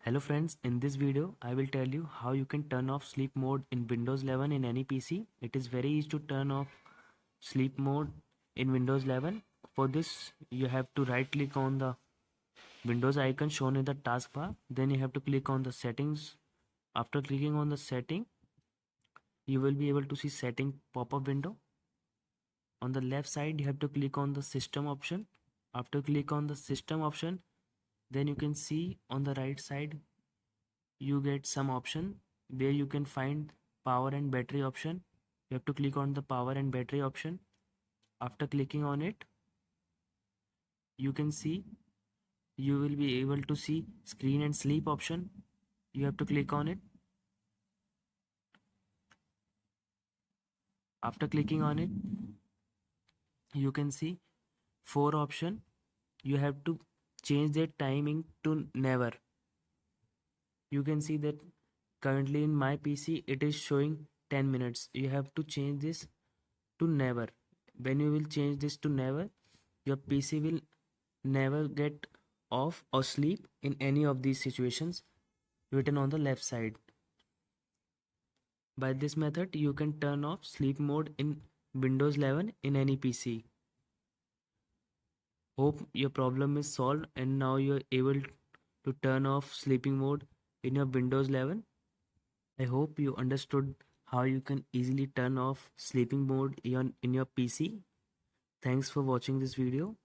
Hello friends, in this video I will tell you how you can turn off sleep mode in Windows 11 in any PC. It is very easy to turn off sleep mode in Windows 11. For this you have to right click on the Windows icon shown in the taskbar. Then you have to click on the settings. After clicking on the setting, you will be able to see setting pop-up window. On the left side you have to click on the system option. After click on the system option, then you can see on the right side you get some option where you can find power and battery option. You have to click on the power and battery option. After clicking on it, you can see you will be able to see screen and sleep option. You have to click on it. After clicking on it, you can see four option. You have to change their timing to never. You can see that currently in my PC it is showing 10 minutes. You have to change this to never. When you will change this to never, your PC will never get off or sleep in any of these situations written on the left side. By this method, you can turn off sleep mode in Windows 11 in any PC. Hope your problem is solved and now you're able to turn off sleeping mode in your Windows 11. I hope you understood how you can easily turn off sleeping mode in your PC. Thanks for watching this video.